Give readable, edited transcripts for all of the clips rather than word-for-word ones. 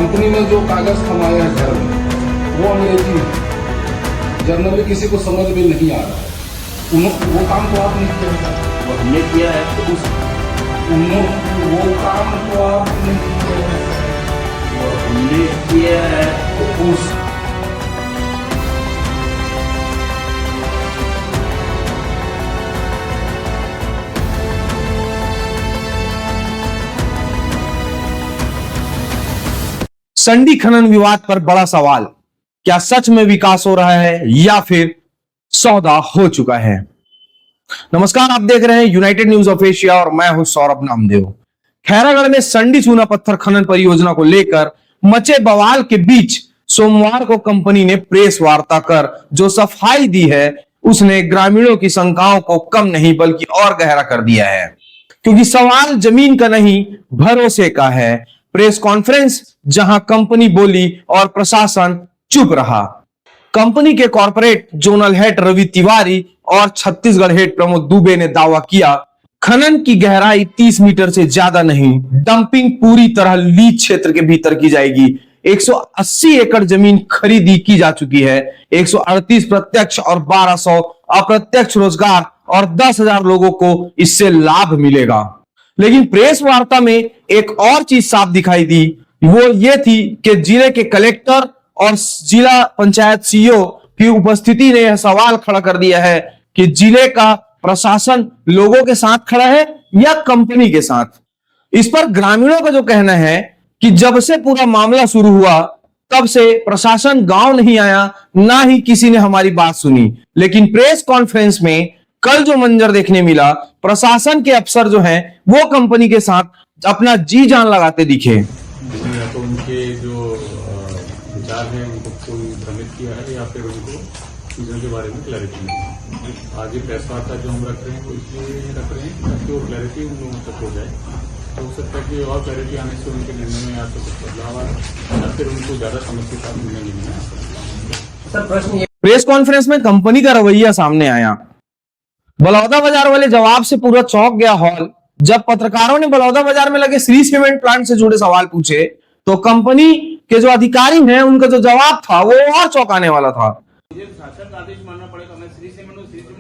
Company ने जो कागज थमाया है घर में वो अंग्रेजी है, जनरली किसी को समझ में नहीं आ रहा है। वो काम तो आप नहीं किया, वो हमने किया है तो वो काम तो आपने किया है, वो हमने किया है तो उस संडी खनन विवाद पर बड़ा सवाल, क्या सच में विकास हो रहा है या फिर सौदा हो चुका है। नमस्कार, आप देख रहे हैं यूनाइटेड न्यूज ऑफ एशिया और मैं हूं सौरभ नामदेव। खैरागढ़ में संडी चूना पत्थर खनन परियोजना को लेकर मचे बवाल के बीच सोमवार को कंपनी ने प्रेस वार्ता कर जो सफाई दी है उसने ग्रामीणों की शंकाओं को कम नहीं बल्कि और गहरा कर दिया है, क्योंकि सवाल जमीन का नहीं भरोसे का है। प्रेस कॉन्फ्रेंस जहां कंपनी बोली और प्रशासन चुप रहा। कंपनी के corporate zonal head Ravi Tiwari और छत्तीसगढ़ हेड प्रमोद दुबे ने दावा किया, खनन की गहराई 30 मीटर से ज्यादा नहीं, डंपिंग पूरी तरह लीज क्षेत्र के भीतर की जाएगी। 180 एकड़ जमीन खरीदी की जा चुकी है। 138 प्रत्यक्ष और 1200 अप्रत्यक्ष रोजगार और 10,000 लोगों को इससे लाभ मिलेगा। लेकिन प्रेस वार्ता में एक और चीज साफ दिखाई दी, वो ये थी कि जिले के कलेक्टर और जिला पंचायत सीईओ की उपस्थिति ने यह सवाल खड़ा कर दिया है कि जिले का प्रशासन लोगों के साथ खड़ा है या कंपनी के साथ। इस पर ग्रामीणों का जो कहना है कि जब से पूरा मामला शुरू हुआ तब से प्रशासन गांव नहीं आया, ना ही किसी ने हमारी बात सुनी। लेकिन प्रेस कॉन्फ्रेंस में कल जो मंजर देखने मिला, प्रशासन के अफसर जो हैं वो कंपनी के साथ अपना जी जान लगाते दिखे। तो उनके जो विचार है उनको कोई भ्रमित किया है या फिर उनको चीजों के बारे में क्लैरिटी नहीं है। आज ये प्रेस वार्ता जो हम रख रहे हैं वो इसलिए रख रहे हैं ताकि वो क्लैरिटी उन लोगों तक हो जाए। तो हो सकता है कि और क्लैरिटी आने से उनके निर्णय में या तो कुछ बदलाव आए या फिर उनको ज्यादा समझ के साथ निर्णय लेने में। प्रेस कॉन्फ्रेंस में कंपनी का रवैया सामने आया। बलौदा बाजार वाले जवाब से पूरा चौंक गया हॉल। जब पत्रकारों ने बलौदा बाजार में लगे श्री सीमेंट प्लांट से जुड़े सवाल पूछे तो कंपनी के जो अधिकारी हैं उनका जो जवाब था वो और चौंकाने वाला था। मुझे शासन का आदेश मानना पड़ेगा, मैं श्री सीमेंट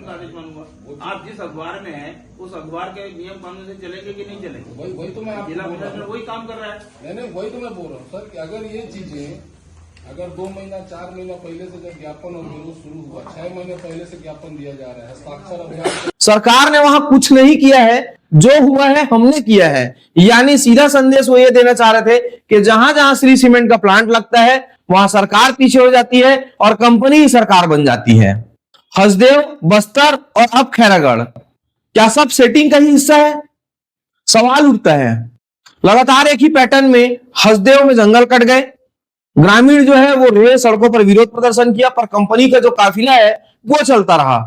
का आदेश मानूंगा। आप जिस अखबार में हैं उस अखबार के नियम कानून से चलेंगे कि नहीं चलेंगे? वही तो मैं जिला प्रशासन वही काम कर रहा है। नहीं, वही तो मैं बोल रहा हूँ सर कि अगर ये चीजें अगर 2 महीना 4 महीना पहले से जब ज्ञापन और विरोध शुरू हुआ, 6 महीने पहले से ज्ञापन दिया जा रहा है, हस्ताक्षर अभियान सरकार ने वहां कुछ नहीं किया है, जो हुआ है हमने किया है। यानी सीधा संदेश वो ये देना चाह रहे थे कि जहां जहां श्री सीमेंट का प्लांट लगता है वहां सरकार पीछे हो जाती है और कंपनी ही सरकार बन जाती है। हसदेव, बस्तर और अब खैरागढ़, क्या सब सेटिंग का ही हिस्सा है? सवाल उठता है। लगातार एक ही पैटर्न में हसदेव में जंगल कट गए, ग्रामीण जो है वो रोए, सड़कों पर विरोध प्रदर्शन किया, पर कंपनी का जो काफिला है वो चलता रहा।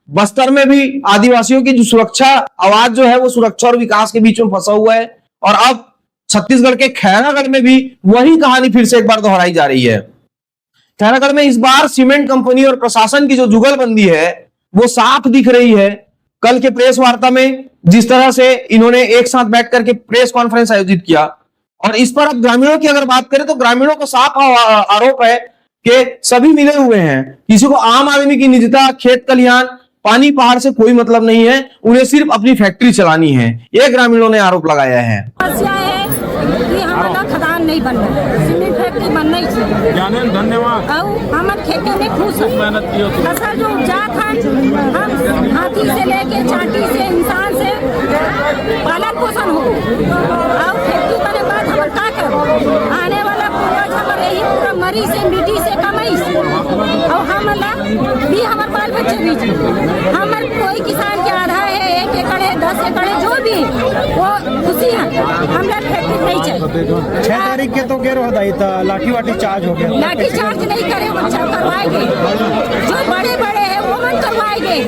बस्तर में भी आदिवासियों की जो सुरक्षा आवाज जो है वो सुरक्षा और विकास के बीच में फंसा हुआ है, और अब छत्तीसगढ़ के खैरागढ़ में भी वही कहानी फिर से एक बार दोहराई जा रही है। खैरागढ़ में इस बार सीमेंट कंपनी और प्रशासन की जो जुगलबंदी है वो साफ दिख रही है। कल के प्रेस वार्ता में जिस तरह से इन्होंने एक साथ बैठ करके प्रेस कॉन्फ्रेंस आयोजित किया, और इस पर अब ग्रामीणों की अगर बात करें तो ग्रामीणों को साफ आरोप है कि सभी मिले हुए हैं। किसी को आम आदमी की निजता, खेत खलिहान, पानी पहाड़ से कोई मतलब नहीं है, उन्हें सिर्फ अपनी फैक्ट्री चलानी है, ये ग्रामीणों ने आरोप लगाया है। समस्या है कि हमारा खदान नहीं बन रहा है, सीमेंट फैक्ट्री बनना ही चाहिए। धन्यवाद। हमारे खेती में खुश है, फसल जो उपजा था हम हाथी से लेके चाटी से इंसान से पालन पोषण हो, और खेती करने बाद हम क्या करें? आने वाला पूर्वज हमारे ही पूरा मरी से मिट्टी से कमाई से, और हमला भी हमारे बाल बच्चे भी हमारे कोई किसान के आधा है, 1 एकड़ है, 10 एकड़ है, जो भी वो खुशी है। हमरा फैक्ट्री नहीं चाहिए। 6 तारीख के तो कह रहा था लाठी वाठी चार्ज हो गया। लाठी चार्ज नहीं करे, बच्चा करवाएंगे, जो बड़े बड़े हैं वो मन करवाएंगे,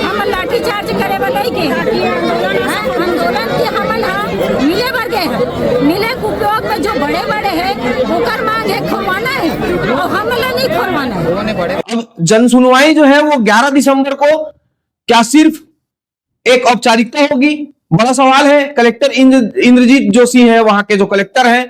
हम लाठी चार्ज करे बनाएंगे। आंदोलन की हम मिले वर्गे मिले उपयोग में जो बड़े बड़े हैं वो मांग है खुलवाना है, और हमला नहीं खुलवाना है। अब जन सुनवाई जो है वो 11 दिसंबर को क्या सिर्फ एक औपचारिकता होगी? बड़ा सवाल है। कलेक्टर इंद्रजीत जोशी है, वहां के जो कलेक्टर हैं,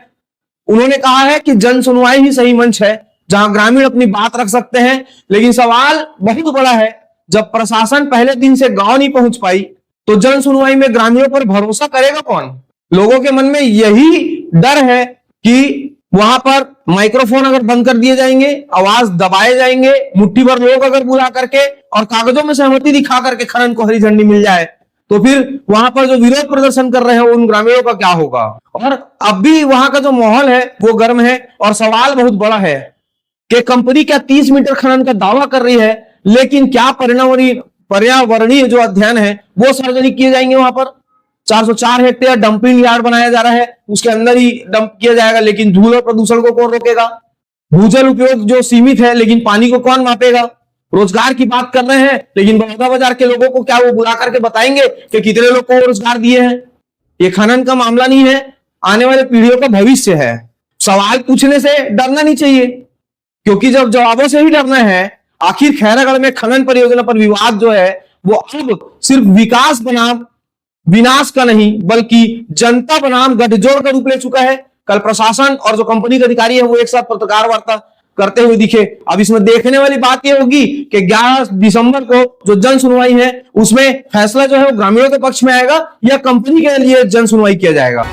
उन्होंने कहा है कि जन सुनवाई ही सही मंच है जहां ग्रामीण अपनी बात रख सकते हैं। लेकिन सवाल बहुत बड़ा है, जब प्रशासन पहले दिन से गांव नहीं पहुंच पाई तो जन सुनवाई में ग्रामीणों पर भरोसा करेगा कौन? लोगों के मन में यही डर है कि वहां पर माइक्रोफोन अगर बंद कर दिए जाएंगे, आवाज दबाए जाएंगे, मुट्ठी भर लोग अगर बुला करके और कागजों में सहमति दिखा करके खनन को हरी झंडी मिल जाए तो फिर वहां पर जो विरोध प्रदर्शन कर रहे हैं उन ग्रामीणों का क्या होगा? और अब भी वहां का जो माहौल है वो गर्म है और सवाल बहुत बड़ा है कि कंपनी क्या 30 मीटर खनन का दावा कर रही है, लेकिन क्या पर्यावरणीय जो अध्ययन है वो सार्वजनिक किए जाएंगे? वहां पर 404 हेक्टेयर डंपिंग यार्ड बनाया जा रहा है, उसके अंदर ही डंप किया जाएगा, लेकिन धूल और प्रदूषण को कौन रोकेगा? भूजल उपयोग जो सीमित है, लेकिन पानी को कौन मापेगा? रोजगार की बात कर रहे हैं, लेकिन बड़ौदा बाजार के लोगों को क्या वो बुला करके बताएंगे कि कितने लोग को रोजगार दिए हैं? ये खनन का मामला नहीं है, आने वाले पीढ़ियों का भविष्य है। सवाल पूछने से डरना नहीं चाहिए, क्योंकि जब जवाबों से ही डरना है, आखिर खैरागढ़ में खनन परियोजना पर विवाद जो है वो अब सिर्फ विकास बनाम विनाश का नहीं बल्कि जनता बनाम गठजोड़ का रूप ले चुका है। कल प्रशासन और जो कंपनी के अधिकारी है वो एक साथ पत्रकार वार्ता करते हुए दिखे। अब इसमें देखने वाली बात यह होगी कि 11 दिसंबर को जो जन सुनवाई है उसमें फैसला जो है वो ग्रामीणों के पक्ष में आएगा या कंपनी के लिए जन सुनवाई किया जाएगा।